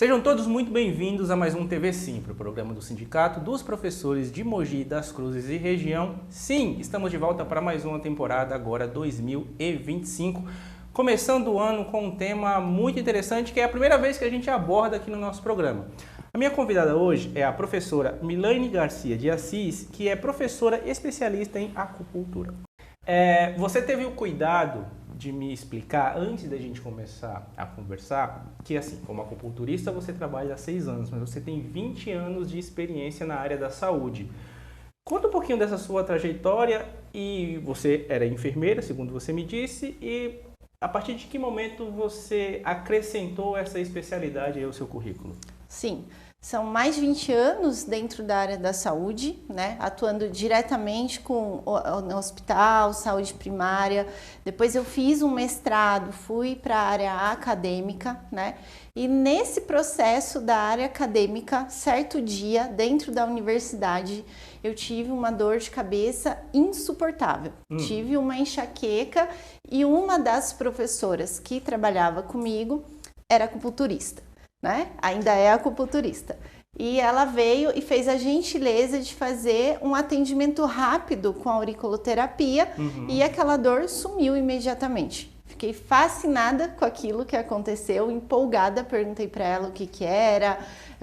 Sejam todos muito bem-vindos a mais um TV Simpro, o programa do Sindicato dos Professores de Mogi das Cruzes e região. Sim, estamos de volta para mais uma temporada, agora 2025, começando o ano com um tema muito interessante, que é a primeira vez que a gente aborda aqui no nosso programa. A minha convidada hoje é a professora Milane Garcia de Assis, que é professora especialista em acupuntura. Você teve o cuidado de me explicar, antes da gente começar a conversar, que assim, como acupunturista você trabalha há 6 anos, mas você tem 20 anos de experiência na área da saúde. Conta um pouquinho dessa sua trajetória. E você era enfermeira, segundo você me disse, e a partir de que momento você acrescentou essa especialidade ao seu currículo? Sim, são mais de 20 anos dentro da área da saúde, né? Atuando diretamente no hospital, saúde primária. Depois eu fiz um mestrado, fui para a área acadêmica, né? E nesse processo da área acadêmica, certo dia, dentro da universidade, eu tive uma dor de cabeça insuportável. Tive uma enxaqueca e uma das professoras que trabalhava comigo era acupunturista. Né? Ainda é acupunturista. E ela veio e fez a gentileza de fazer um atendimento rápido com a auriculoterapia e aquela dor sumiu imediatamente. Fiquei fascinada com aquilo que aconteceu, empolgada, perguntei para ela o que era,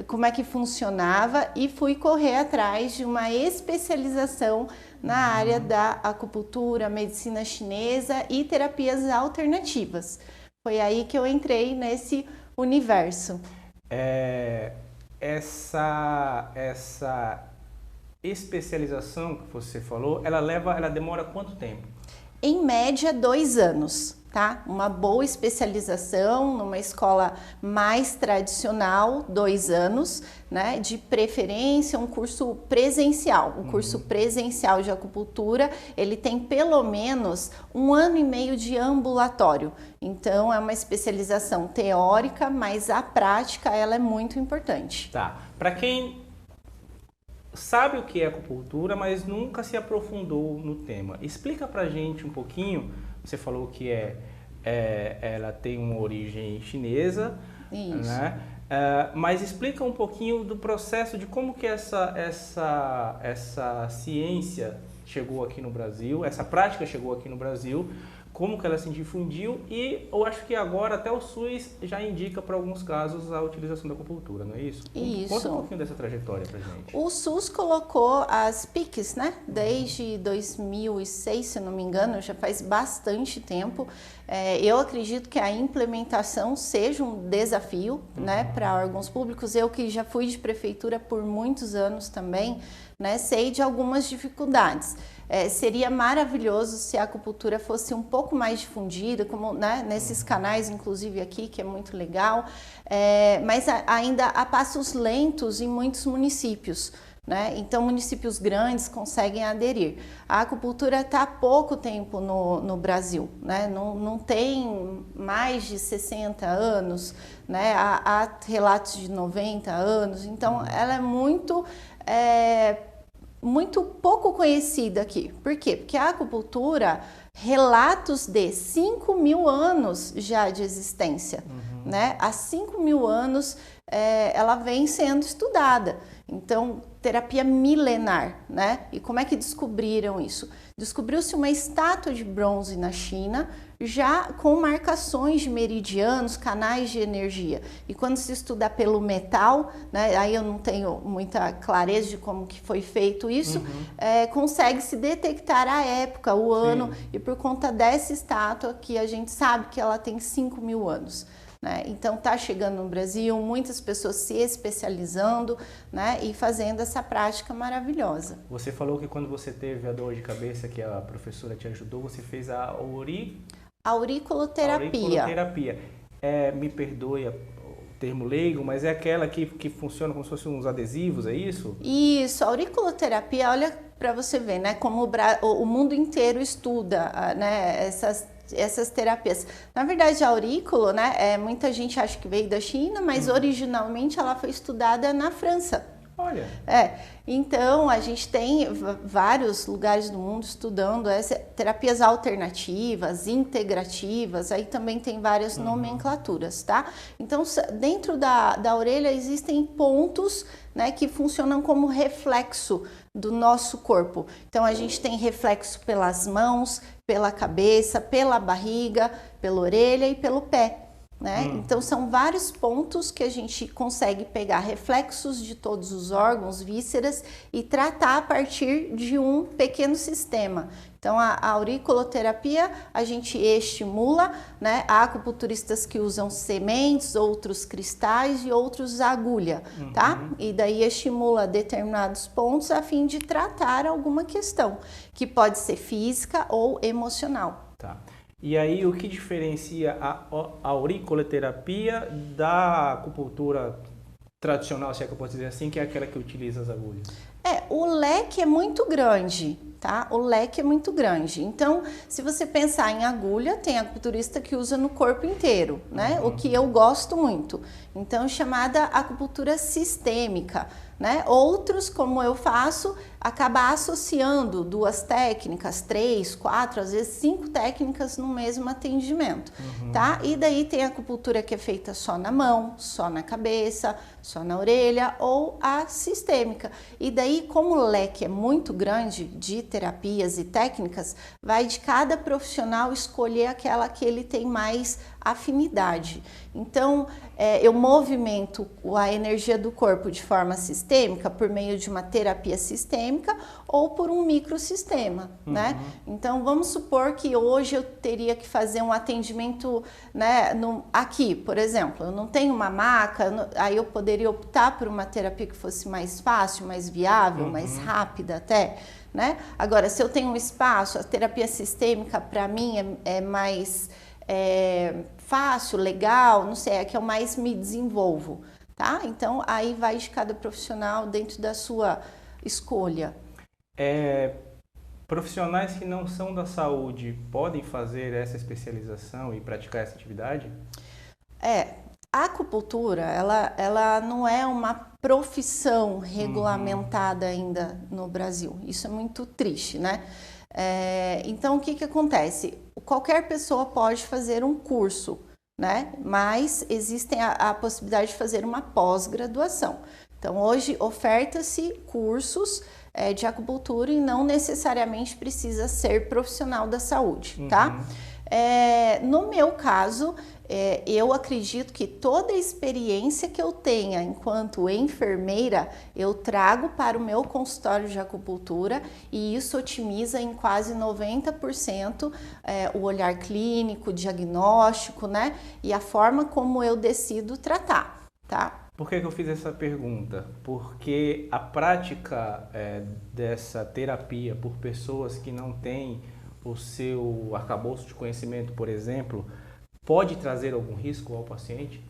como é que funcionava e fui correr atrás de uma especialização na área da acupuntura, medicina chinesa e terapias alternativas. Foi aí que eu entrei nesse universo. Essa especialização que você falou, ela demora quanto tempo? Em média, 2 anos, tá? Uma boa especialização numa escola mais tradicional, 2 anos, né? De preferência, um curso presencial. O curso presencial de acupuntura, ele tem pelo menos 1 ano e meio de ambulatório. Então, é uma especialização teórica, mas a prática, ela é muito importante. Tá. Para quem sabe o que é acupuntura, mas nunca se aprofundou no tema, explica pra gente um pouquinho. Você falou que ela tem uma origem chinesa, Isso. Né? Mas explica um pouquinho do processo de como que essa ciência chegou aqui no Brasil, essa prática chegou aqui no Brasil, como que ela se difundiu, e eu acho que agora até o SUS já indica para alguns casos a utilização da acupuntura, não é isso? Isso. Conta um pouquinho dessa trajetória pra gente. O SUS colocou as PICs, né? Desde 2006, se não me engano, já faz bastante tempo. Eu acredito que a implementação seja um desafio, né, para órgãos públicos. Eu que já fui de prefeitura por muitos anos também, né, sei de algumas dificuldades. Seria maravilhoso se a acupuntura fosse um pouco mais difundida, como, né, nesses canais, inclusive aqui, que é muito legal, mas ainda a passos lentos em muitos municípios. Né? Então, municípios grandes conseguem aderir. A acupuntura está há pouco tempo no Brasil, né? Não tem mais de 60 anos, né? Há relatos de 90 anos, então ela é muito pouco conhecida aqui. Por quê? Porque a acupuntura, relatos de 5.000 anos já de existência, né? Há 5.000 anos ela vem sendo estudada. Então, terapia milenar, né? E como é que descobriram isso? Descobriu-se uma estátua de bronze na China, já com marcações de meridianos, canais de energia. E quando se estuda pelo metal, né, aí eu não tenho muita clareza de como que foi feito isso, consegue-se detectar a época, o ano, e por conta dessa estátua que a gente sabe que ela tem 5.000 anos. Né? Então está chegando no Brasil, muitas pessoas se especializando, né, e fazendo essa prática maravilhosa. Você falou que quando você teve a dor de cabeça que a professora te ajudou, você fez a auriculoterapia. Auriculoterapia. Me perdoe o termo leigo, mas é aquela que funciona como se fossem uns adesivos, é isso? Isso, a auriculoterapia, olha para você ver, né, como o mundo inteiro estuda, né, essas terapias. Na verdade, a aurículo, né, muita gente acha que veio da China, mas originalmente ela foi estudada na França. Olha. Então a gente tem vários lugares do mundo estudando terapias alternativas, integrativas, aí também tem várias nomenclaturas, tá? Então dentro da orelha existem pontos, né, que funcionam como reflexo do nosso corpo. Então a gente tem reflexo pelas mãos, pela cabeça, pela barriga, pela orelha e pelo pé. Né? Então são vários pontos que a gente consegue pegar reflexos de todos os órgãos, vísceras e tratar a partir de um pequeno sistema. Então a auriculoterapia a gente estimula, né? Há acupunturistas que usam sementes, outros cristais e outros agulha, tá? E daí estimula determinados pontos a fim de tratar alguma questão, que pode ser física ou emocional. Tá. E aí, o que diferencia a auriculoterapia da acupuntura tradicional, se é que eu posso dizer assim, que é aquela que utiliza as agulhas? O leque é muito grande, tá? O leque é muito grande. Então, se você pensar em agulha, tem acupunturista que usa no corpo inteiro, né? O que eu gosto muito. Então, chamada acupuntura sistêmica, né? Outros, como eu faço, acaba associando duas técnicas, 3, 4, às vezes 5 técnicas no mesmo atendimento, tá? E daí tem a acupuntura que é feita só na mão, só na cabeça, só na orelha ou a sistêmica. E daí, como o leque é muito grande de terapias e técnicas, vai de cada profissional escolher aquela que ele tem mais afinidade. Então, eu movimento a energia do corpo de forma sistêmica por meio de uma terapia sistêmica ou por um microsistema, né? Então, vamos supor que hoje eu teria que fazer um atendimento, né, aqui, por exemplo, eu não tenho uma maca, aí eu poderia optar por uma terapia que fosse mais fácil, mais viável, mais rápida até, né? Agora, se eu tenho um espaço, a terapia sistêmica para mim é mais fácil, legal, não sei, é que eu mais me desenvolvo, tá? Então, aí vai de cada profissional dentro da sua escolha. Profissionais que não são da saúde podem fazer essa especialização e praticar essa atividade? A acupuntura, ela não é uma profissão regulamentada ainda no Brasil. Isso é muito triste, né? Então, o que acontece? Qualquer pessoa pode fazer um curso, né? Mas existe a possibilidade de fazer uma pós-graduação. Então, hoje oferta-se cursos de acupuntura e não necessariamente precisa ser profissional da saúde, tá? No meu caso, eu acredito que toda a experiência que eu tenha enquanto enfermeira, eu trago para o meu consultório de acupuntura e isso otimiza em quase 90% o olhar clínico, diagnóstico, né? E a forma como eu decido tratar, tá? Por que eu fiz essa pergunta? Porque a prática dessa terapia por pessoas que não têm o seu arcabouço de conhecimento, por exemplo, pode trazer algum risco ao paciente?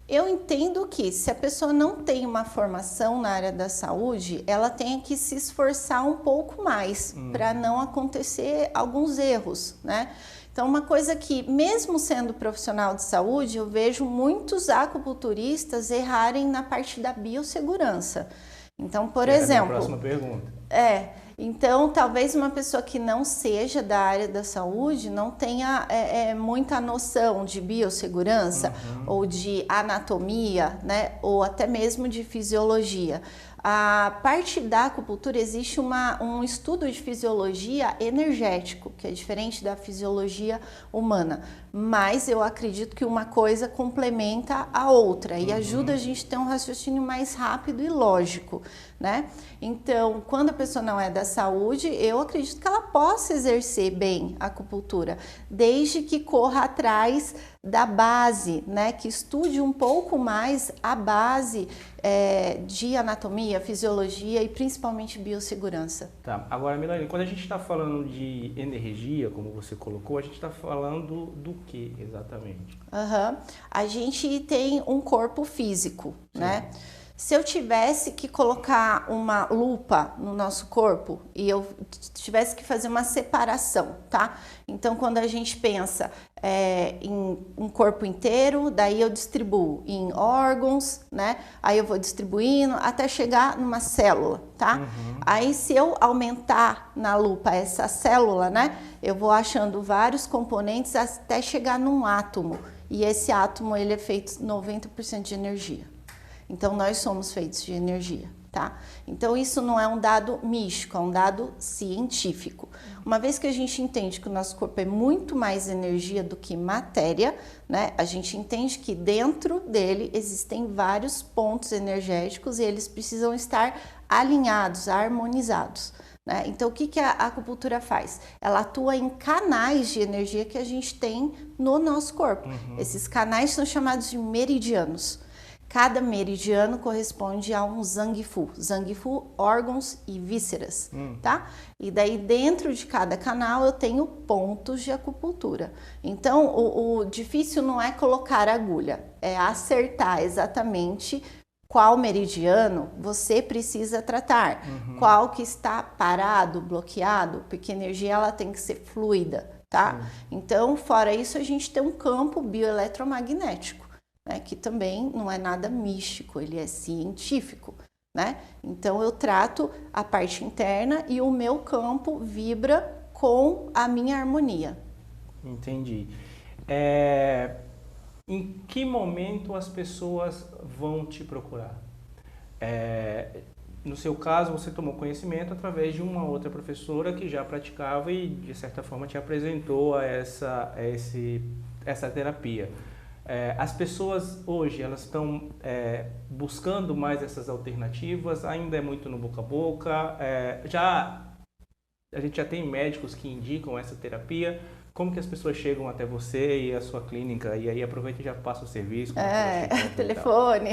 Eu entendo que se a pessoa não tem uma formação na área da saúde, ela tem que se esforçar um pouco mais para não acontecer alguns erros, né? Então, uma coisa que, mesmo sendo profissional de saúde, eu vejo muitos acupunturistas errarem na parte da biossegurança. Então, por exemplo... a próxima pergunta. Então, talvez uma pessoa que não seja da área da saúde não tenha muita noção de biossegurança ou de anatomia, né? Ou até mesmo de fisiologia. A parte da acupuntura existe um estudo de fisiologia energético, que é diferente da fisiologia humana, mas eu acredito que uma coisa complementa a outra e ajuda a gente a ter um raciocínio mais rápido e lógico, né? Então, quando a pessoa não é da saúde, eu acredito que ela possa exercer bem a acupuntura, desde que corra atrás da base, né? Que estude um pouco mais a base de anatomia, fisiologia e principalmente biossegurança. Tá. Agora, Milane, quando a gente está falando de energia, como você colocou, a gente está falando do que exatamente? A gente tem um corpo físico, né? Se eu tivesse que colocar uma lupa no nosso corpo e eu tivesse que fazer uma separação, tá? Então, quando a gente pensa em um corpo inteiro, daí eu distribuo em órgãos, né? Aí eu vou distribuindo até chegar numa célula, tá? Aí, se eu aumentar na lupa essa célula, né? Eu vou achando vários componentes até chegar num átomo. E esse átomo, ele é feito 90% de energia. Então, nós somos feitos de energia, tá? Então, isso não é um dado místico, é um dado científico. Uma vez que a gente entende que o nosso corpo é muito mais energia do que matéria, né? A gente entende que dentro dele existem vários pontos energéticos e eles precisam estar alinhados, harmonizados. Então, o que a acupuntura faz? Ela atua em canais de energia que a gente tem no nosso corpo. Esses canais são chamados de meridianos. Cada meridiano corresponde a um Zangfu. Zangfu, órgãos e vísceras, tá? E daí dentro de cada canal eu tenho pontos de acupuntura. Então, o difícil não é colocar a agulha, é acertar exatamente qual meridiano você precisa tratar, qual que está parado, bloqueado, porque a energia ela tem que ser fluida, tá? Então, fora isso, a gente tem um campo bioeletromagnético, né, que também não é nada místico, ele é científico, né? Então eu trato a parte interna e o meu campo vibra com a minha harmonia. Entendi. Em que momento as pessoas vão te procurar? No seu caso, você tomou conhecimento através de uma outra professora que já praticava e, de certa forma, te apresentou a essa terapia. As pessoas hoje, elas estão buscando mais essas alternativas, ainda é muito no boca a boca, a gente já tem médicos que indicam essa terapia. Como que as pessoas chegam até você e a sua clínica? E aí aproveita e já passa o serviço. Telefone.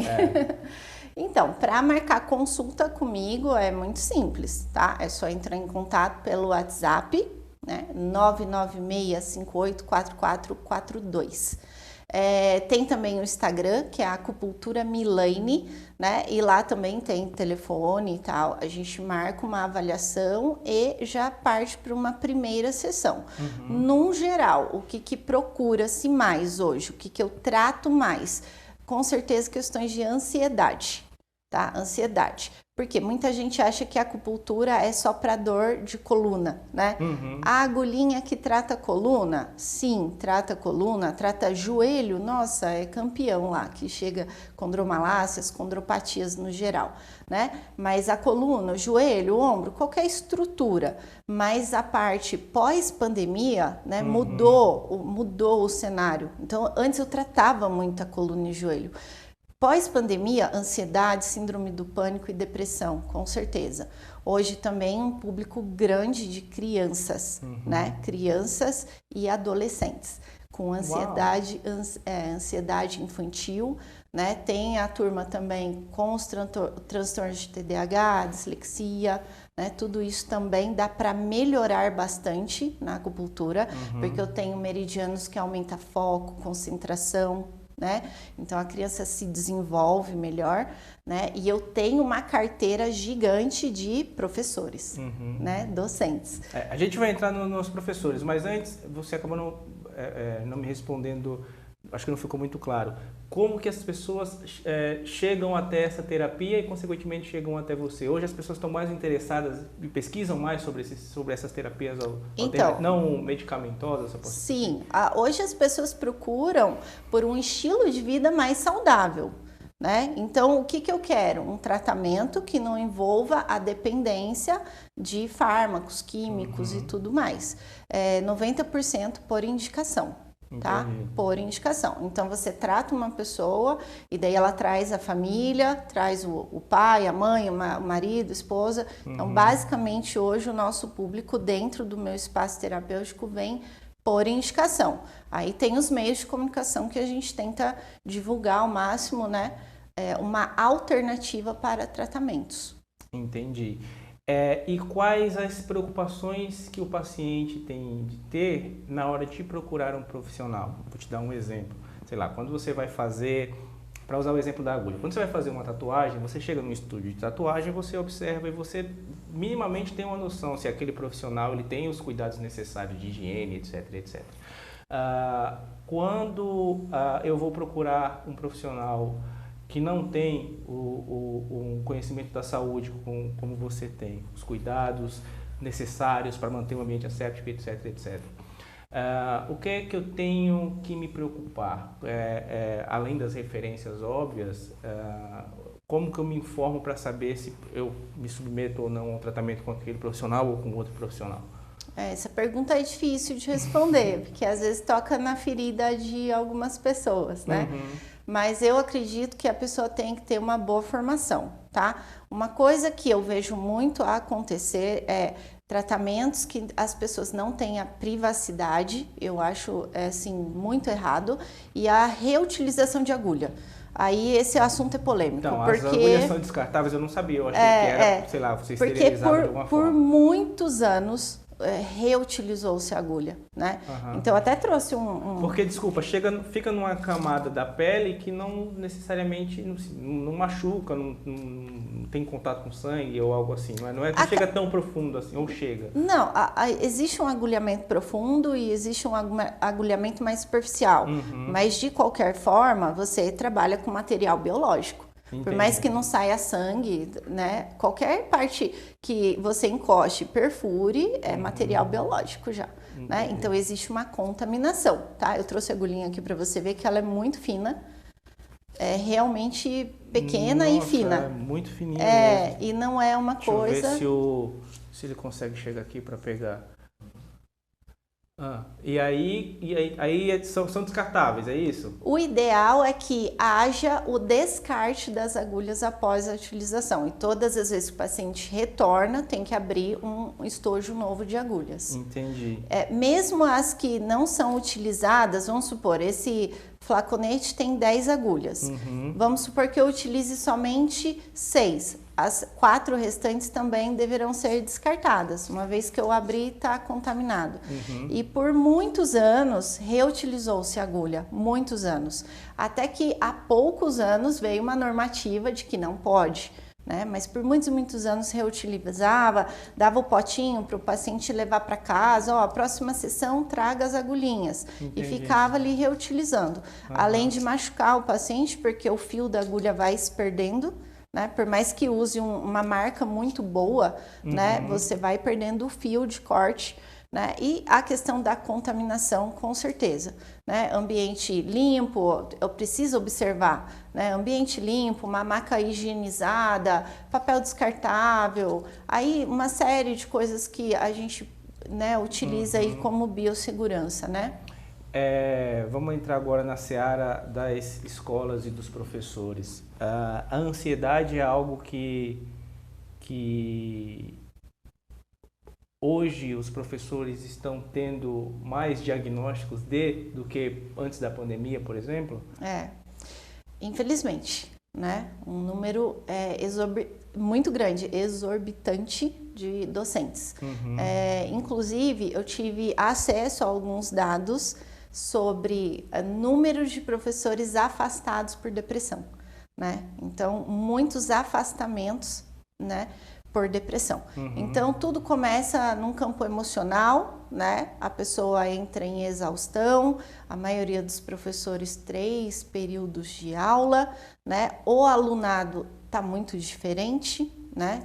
Então, para marcar consulta comigo é muito simples, tá? É só entrar em contato pelo WhatsApp, né? 996584442. Tem também o Instagram, que é a Acupuntura Milane, né? E lá também tem telefone e tal. A gente marca uma avaliação e já parte para uma primeira sessão. Num geral, o que procura-se mais hoje? O que eu trato mais? Com certeza questões de ansiedade, tá? Ansiedade. Porque muita gente acha que a acupuntura é só para dor de coluna, né? A agulhinha que trata coluna, sim, trata coluna, trata joelho, nossa, é campeão lá, que chega condromalácias, condropatias no geral, né? Mas a coluna, o joelho, o ombro, qualquer estrutura, mas a parte pós-pandemia, né, mudou o cenário. Então, antes eu tratava muito a coluna e joelho. Pós-pandemia, ansiedade, síndrome do pânico e depressão, com certeza. Hoje também um público grande de crianças, né? Crianças e adolescentes com ansiedade, ansiedade infantil, né? Tem a turma também com os transtornos de TDAH, dislexia, né? Tudo isso também dá para melhorar bastante na acupuntura, porque eu tenho meridianos que aumentam foco, concentração, né? Então a criança se desenvolve melhor, né? E eu tenho uma carteira gigante de professores, né? Docentes. A gente vai entrar nos professores, mas antes você acabou não me respondendo, acho que não ficou muito claro. Como que as pessoas chegam até essa terapia e, consequentemente, chegam até você? Hoje as pessoas estão mais interessadas e pesquisam mais sobre essas terapias não medicamentosas? Sim, hoje as pessoas procuram por um estilo de vida mais saudável, né? Então, o que eu quero? Um tratamento que não envolva a dependência de fármacos, químicos e tudo mais. 90% por indicação. Tá? Por indicação. Então você trata uma pessoa e daí ela traz a família, traz o pai, a mãe, o marido, a esposa. Então basicamente hoje o nosso público dentro do meu espaço terapêutico vem por indicação. Aí tem os meios de comunicação que a gente tenta divulgar ao máximo, né? Uma alternativa para tratamentos. Entendi. E quais as preocupações que o paciente tem de ter na hora de procurar um profissional? Vou te dar um exemplo. Sei lá, quando você vai fazer para usar o exemplo da agulha. Quando você vai fazer uma tatuagem, você chega num estúdio de tatuagem, você observa e você minimamente tem uma noção se aquele profissional ele tem os cuidados necessários de higiene, etc, etc. Quando eu vou procurar um profissional que não tem um conhecimento da saúde como você tem, os cuidados necessários para manter o ambiente asséptico, etc, etc. O que é que eu tenho que me preocupar? Além das referências óbvias, como que eu me informo para saber se eu me submeto ou não ao tratamento com aquele profissional ou com outro profissional? Essa pergunta é difícil de responder, porque às vezes toca na ferida de algumas pessoas, né? Uhum. Mas eu acredito que a pessoa tem que ter uma boa formação, tá? Uma coisa que eu vejo muito acontecer é tratamentos que as pessoas não têm a privacidade, eu acho assim muito errado, e a reutilização de agulha. Aí esse assunto é polêmico, Então, porque as agulhas são descartáveis, eu não sabia, eu achei que era, sei lá, você esterilizava de alguma forma. Por muitos anos reutilizou-se a agulha, né? Uhum. Então até trouxe Porque, desculpa, fica numa camada da pele que não necessariamente não machuca, não tem contato com sangue ou algo assim, não chega tão profundo assim, ou chega? Não, existe um agulhamento profundo e existe um agulhamento mais superficial, mas de qualquer forma você trabalha com material biológico. Entendi. Por mais que não saia sangue, né? Qualquer parte que você encoste, perfure, é material biológico já, né? Então existe uma contaminação, tá? Eu trouxe a agulhinha aqui para você ver que ela é muito fina, é realmente pequena e fina. É muito fininha mesmo. E não é uma coisa... Deixa eu ver se ele consegue chegar aqui para pegar. E aí são descartáveis, é isso? O ideal é que haja o descarte das agulhas após a utilização. E todas as vezes que o paciente retorna, tem que abrir um estojo novo de agulhas. Entendi. Mesmo as que não são utilizadas, vamos supor, esse flaconete tem 10 agulhas. Vamos supor que eu utilize somente 6. As 4 restantes também deverão ser descartadas, uma vez que eu abri está contaminado. E por muitos anos reutilizou-se a agulha, muitos anos. Até que há poucos anos veio uma normativa de que não pode, né? Mas por muitos e muitos anos reutilizava, dava o potinho para o paciente levar para casa, a próxima sessão traga as agulhinhas. Entendi. E ficava ali reutilizando. Além de machucar o paciente, porque o fio da agulha vai se perdendo, né? Por mais que use uma marca muito boa, né? Você vai perdendo o fio de corte, né? E a questão da contaminação, com certeza, né? Ambiente limpo, eu preciso observar, né? Ambiente limpo, uma maca higienizada, papel descartável, aí uma série de coisas que a gente, né, utiliza aí como biossegurança, né? Vamos entrar agora na seara das escolas e dos professores. A ansiedade é algo que hoje os professores estão tendo mais diagnósticos do que antes da pandemia, por exemplo? Infelizmente, né? Um número muito grande, exorbitante de docentes. Inclusive, eu tive acesso a alguns dados sobre números de professores afastados por depressão, né? Então, muitos afastamentos, né, por depressão. Então, tudo começa num campo emocional, né? A pessoa entra em exaustão, a maioria dos professores 3 períodos de aula, né? O alunado tá muito diferente, né?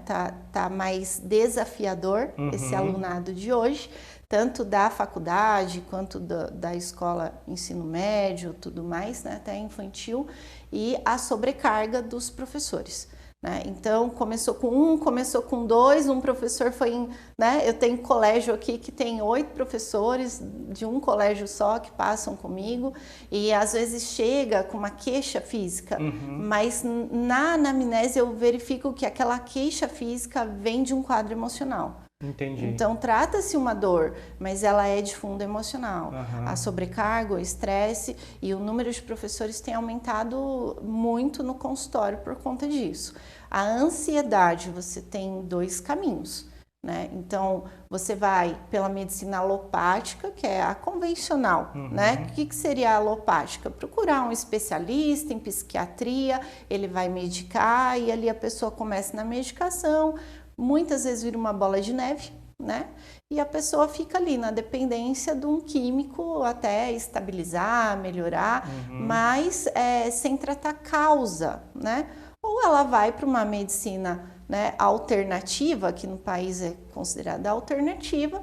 Tá mais desafiador esse alunado de hoje, tanto da faculdade quanto da escola ensino médio, tudo mais, né? Até infantil, e a sobrecarga dos professores, né? Então, começou com 1, começou com 2, um professor foi né? Eu tenho colégio aqui que tem 8 professores de um colégio só que passam comigo, e às vezes chega com uma queixa física, mas na anamnese eu verifico que aquela queixa física vem de um quadro emocional. Entendi. Então, trata-se uma dor, mas ela é de fundo emocional. A sobrecarga, o estresse e o número de professores tem aumentado muito no consultório por conta disso. A ansiedade, você tem 2 caminhos, né? Então, você vai pela medicina alopática, que é a convencional, né? O que seria a alopática? Procurar um especialista em psiquiatria, ele vai medicar e ali a pessoa começa na medicação, muitas vezes vira uma bola de neve, né? E a pessoa fica ali na dependência de um químico até estabilizar, melhorar, mas sem tratar causa, né? Ou ela vai para uma medicina, né, alternativa, que no país é considerada alternativa,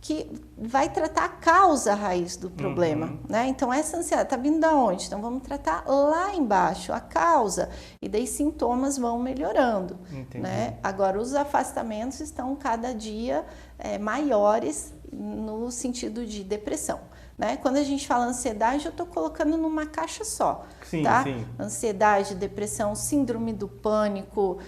que vai tratar a causa raiz do problema, né? Então, essa ansiedade está vindo da onde? Então, vamos tratar lá embaixo, a causa, e daí sintomas vão melhorando, né? Agora, os afastamentos estão cada dia maiores no sentido de depressão, né? Quando a gente fala ansiedade, eu estou colocando numa caixa só, tá? Sim. Ansiedade, depressão, síndrome do pânico,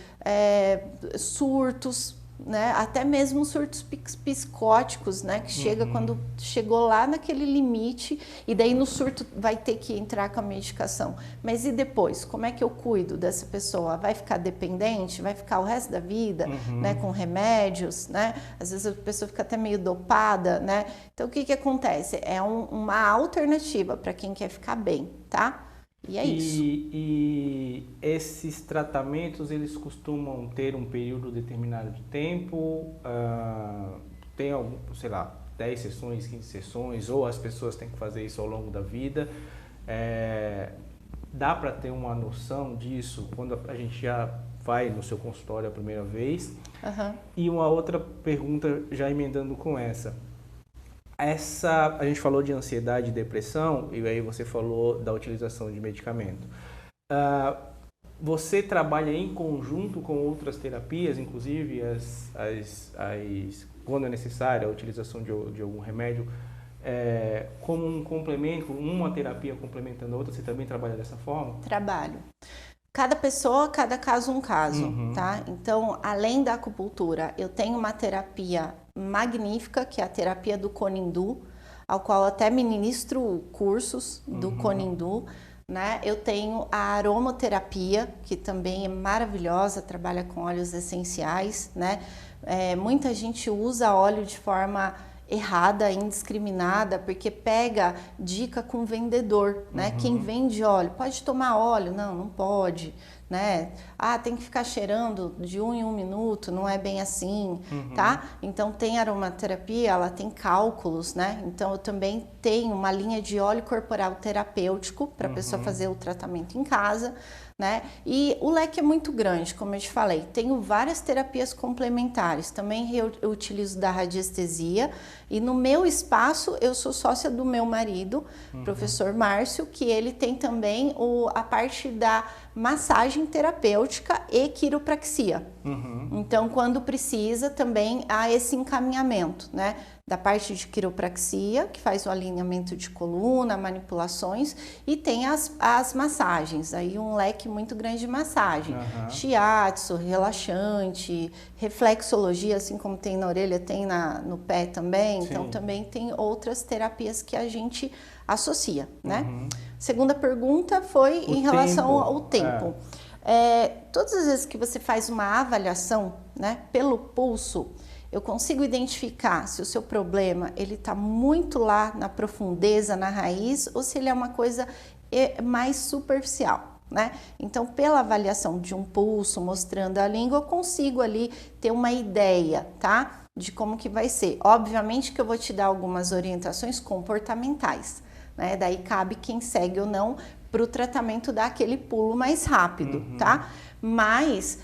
surtos, né? Até mesmo surtos psicóticos, né? Que chega quando chegou lá naquele limite e daí no surto vai ter que entrar com a medicação. Mas e depois? Como é que eu cuido dessa pessoa? Vai ficar dependente? Vai ficar o resto da vida, né? Com remédios, né? Às vezes a pessoa fica até meio dopada, né? Então o que acontece? É uma alternativa para quem quer ficar bem, tá? E é isso. E esses tratamentos, eles costumam ter um período determinado de tempo? Tem algum, sei lá, 10 sessões, 15 sessões, ou as pessoas têm que fazer isso ao longo da vida? Dá para ter uma noção disso quando a gente já vai no seu consultório a primeira vez? E uma outra pergunta, já emendando com essa. A gente falou de ansiedade e depressão, e aí você falou da utilização de medicamento. Você trabalha em conjunto com outras terapias, inclusive quando é necessária a utilização de algum remédio, como um complemento, uma terapia complementando a outra? Você também trabalha dessa forma? Trabalho. Cada pessoa, cada caso um caso, tá? Então, além da acupuntura, eu tenho uma terapia magnífica, que é a terapia do Konindu, ao qual até ministro cursos do Konindu, né? Eu tenho a aromaterapia, que também é maravilhosa, trabalha com óleos essenciais, né? Muita gente usa óleo de forma errada, indiscriminada, porque pega dica com vendedor, né? Quem vende óleo, pode tomar óleo? Não, não pode, né? Tem que ficar cheirando de 1 em 1 minuto, não é bem assim, tá? Então tem aromaterapia, ela tem cálculos, né? Então eu também tenho uma linha de óleo corporal terapêutico para a pessoa fazer o tratamento em casa, né? E o leque é muito grande, como eu te falei. Tenho várias terapias complementares. Também eu utilizo da radiestesia. E no meu espaço, eu sou sócia do meu marido, professor Márcio, que ele tem também a parte da massagem terapêutica e quiropraxia. Então, quando precisa, também há esse encaminhamento, né? Da parte de quiropraxia, que faz o alinhamento de coluna, manipulações, e tem as massagens, aí um leque muito grande de massagem. Shiatsu, relaxante, reflexologia, assim como tem na orelha, tem no pé também. Sim. Então também tem outras terapias que a gente associa, né? Segunda pergunta foi em relação ao tempo. Todas as vezes que você faz uma avaliação, né, pelo pulso, eu consigo identificar se o seu problema ele está muito lá na profundeza, na raiz, ou se ele é uma coisa mais superficial, né? Então, pela avaliação de um pulso, mostrando a língua, eu consigo ali ter uma ideia, tá? De como que vai ser. Obviamente que eu vou te dar algumas orientações comportamentais, né? Daí cabe quem segue ou não para o tratamento dar aquele pulo mais rápido, tá? Mas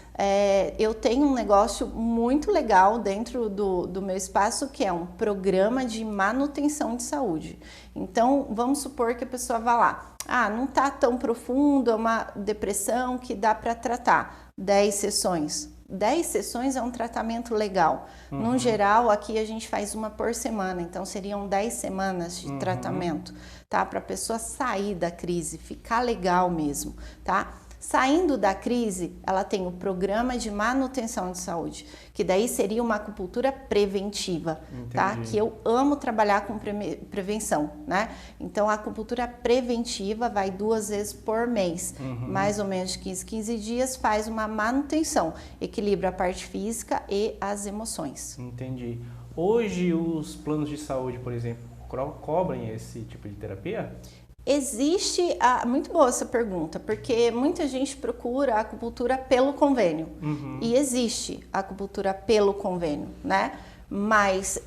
eu tenho um negócio muito legal dentro do meu espaço, que é um programa de manutenção de saúde. Então, vamos supor que a pessoa vá lá. Não tá tão profundo, é uma depressão que dá para tratar. 10 sessões. 10 sessões é um tratamento legal. No geral, aqui a gente faz uma por semana, então seriam 10 semanas de tratamento, tá? Para a pessoa sair da crise, ficar legal mesmo, tá? Saindo da crise, ela tem o programa de manutenção de saúde, que daí seria uma acupuntura preventiva, tá? Que eu amo trabalhar com prevenção, né? Então, a acupuntura preventiva vai 2 vezes por mês, mais ou menos de 15 dias, faz uma manutenção, equilibra a parte física e as emoções. Entendi. Hoje, os planos de saúde, por exemplo, cobrem esse tipo de terapia? Existe, muito boa essa pergunta, porque muita gente procura a acupuntura pelo convênio, e existe a acupuntura pelo convênio, né? Mas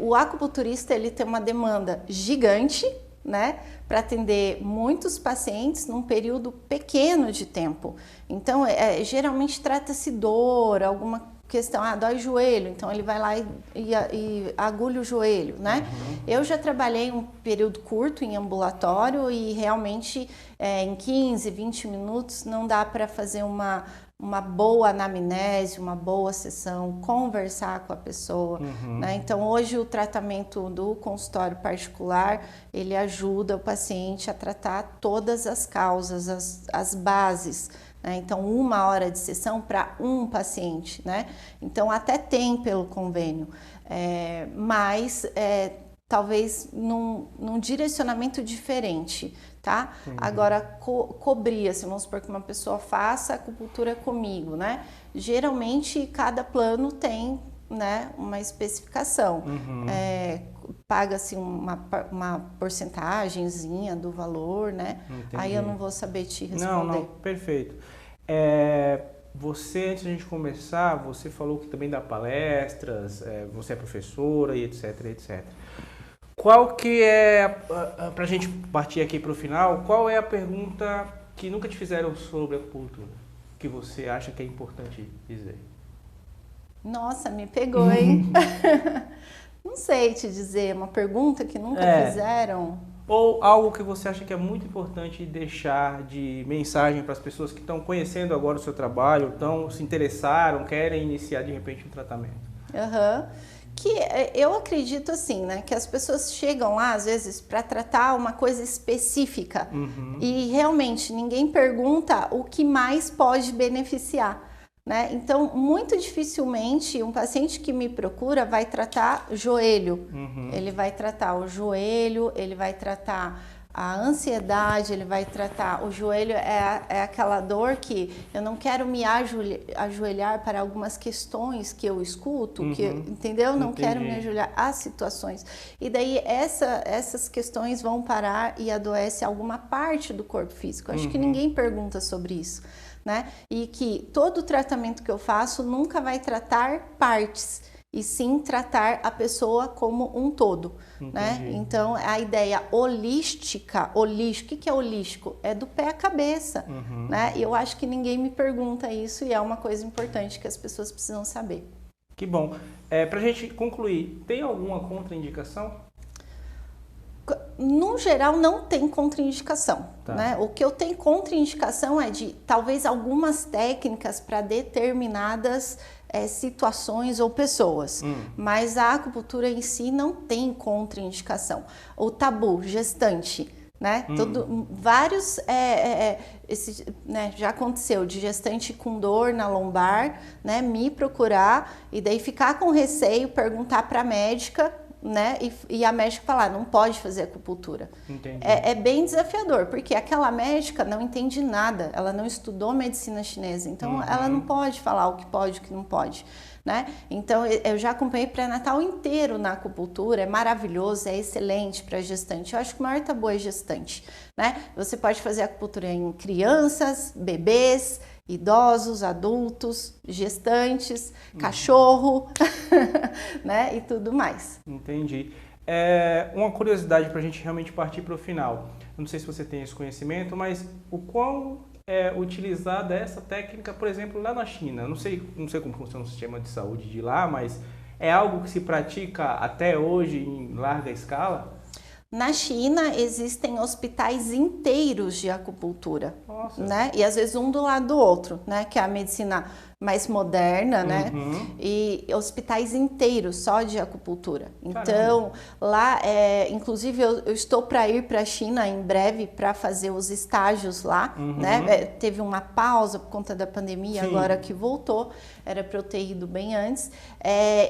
o acupunturista, ele tem uma demanda gigante, né, para atender muitos pacientes num período pequeno de tempo. Então, geralmente trata-se dor, alguma questão, dói o joelho, então ele vai lá e agulha o joelho, né? Eu já trabalhei um período curto em ambulatório e realmente em 15, 20 minutos não dá para fazer uma boa anamnese, uma boa sessão, conversar com a pessoa, né? Então hoje o tratamento do consultório particular, ele ajuda o paciente a tratar todas as causas, as bases, né? Então 1 hora de sessão para um paciente, né? Então até tem pelo convênio, mas talvez num direcionamento diferente, tá? Agora, cobrir, assim, vamos supor que uma pessoa faça acupuntura comigo, né? Geralmente, cada plano tem, né, uma especificação. Paga-se uma porcentagemzinha do valor, né? Entendi. Aí eu não vou saber te responder. Não, perfeito. Você, antes de a gente começar, você falou que também dá palestras, você é professora e etc, etc. Qual que é, para a gente partir aqui para o final, qual é a pergunta que nunca te fizeram sobre a acupuntura, que você acha que é importante dizer? Nossa, me pegou, hein? Não sei te dizer, uma pergunta que nunca fizeram. Ou algo que você acha que é muito importante deixar de mensagem para as pessoas que estão conhecendo agora o seu trabalho, se interessaram, querem iniciar de repente um tratamento? Que eu acredito assim, né, que as pessoas chegam lá às vezes para tratar uma coisa específica e realmente ninguém pergunta o que mais pode beneficiar, né? Então, muito dificilmente um paciente que me procura vai tratar joelho, ele vai tratar o joelho, ele vai tratar a ansiedade, ele vai tratar o joelho, é aquela dor que eu não quero me ajoelhar para algumas questões que eu escuto, que, entendeu? Não quero me ajoelhar às situações. E daí essas questões vão parar e adoece alguma parte do corpo físico. Acho que ninguém pergunta sobre isso, né? E que todo tratamento que eu faço nunca vai tratar partes, e sim tratar a pessoa como um todo, né? Então, a ideia holística, o que é holístico? É do pé à cabeça, né? E eu acho que ninguém me pergunta isso e é uma coisa importante que as pessoas precisam saber. Que bom. Pra gente concluir, tem alguma contraindicação? No geral, não tem contraindicação, né? O que eu tenho contraindicação é de talvez algumas técnicas para determinadas situações ou pessoas, mas a acupuntura em si não tem contraindicação. O tabu, gestante, né? Vários, né, já aconteceu de gestante com dor na lombar, né, me procurar e daí ficar com receio, perguntar para a médica, né, e a médica falar, não pode fazer acupuntura. É bem desafiador, porque aquela médica não entende nada, ela não estudou medicina chinesa, então ela não pode falar o que pode e o que não pode, né? Então eu já acompanhei pré-natal inteiro na acupuntura, é maravilhoso, é excelente para gestante. Eu acho que o maior tabu é gestante, né? Você pode fazer acupuntura em crianças, bebês, idosos, adultos, gestantes, cachorro, né, e tudo mais. Entendi. Uma curiosidade para a gente realmente partir para o final. Não sei se você tem esse conhecimento, mas o quão é utilizada essa técnica, por exemplo, lá na China? Não sei como funciona o sistema de saúde de lá, mas é algo que se pratica até hoje em larga escala? Na China existem hospitais inteiros de acupuntura, né? E às vezes um do lado do outro, né? Que é a medicina mais moderna, né? Uhum. E hospitais inteiros só de acupuntura. Caramba. Então, lá, inclusive, eu estou para ir para a China em breve para fazer os estágios lá, né? Teve uma pausa por conta da pandemia, Sim. agora que voltou, era para eu ter ido bem antes.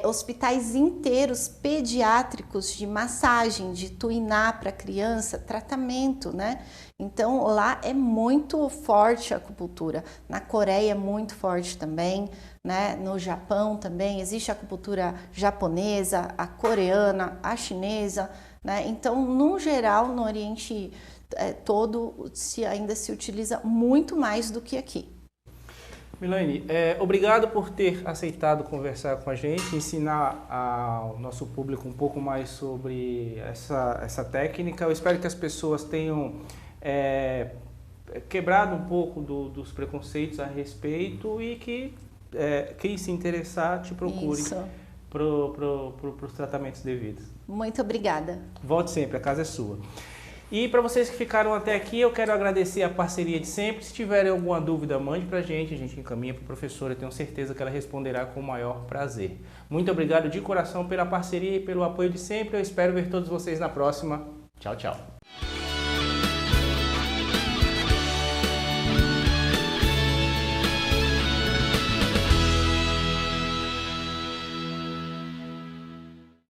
Hospitais inteiros pediátricos de massagem, de tuiná para criança, tratamento, né? Então, lá é muito forte a acupuntura. Na Coreia é muito forte também, né? No Japão também existe a acupuntura japonesa, a coreana, a chinesa, né? Então, no geral, no Oriente todo, ainda se utiliza muito mais do que aqui. Milane, obrigado por ter aceitado conversar com a gente, ensinar ao nosso público um pouco mais sobre essa técnica. Eu espero que as pessoas tenham quebrado um pouco dos preconceitos a respeito e que quem se interessar te procure para os tratamentos devidos. Muito obrigada. Volte sempre, a casa é sua. E para vocês que ficaram até aqui, eu quero agradecer a parceria de sempre. Se tiverem alguma dúvida, mande para a gente encaminha para a professora, eu tenho certeza que ela responderá com o maior prazer. Muito obrigado de coração pela parceria e pelo apoio de sempre. Eu espero ver todos vocês na próxima. Tchau, tchau.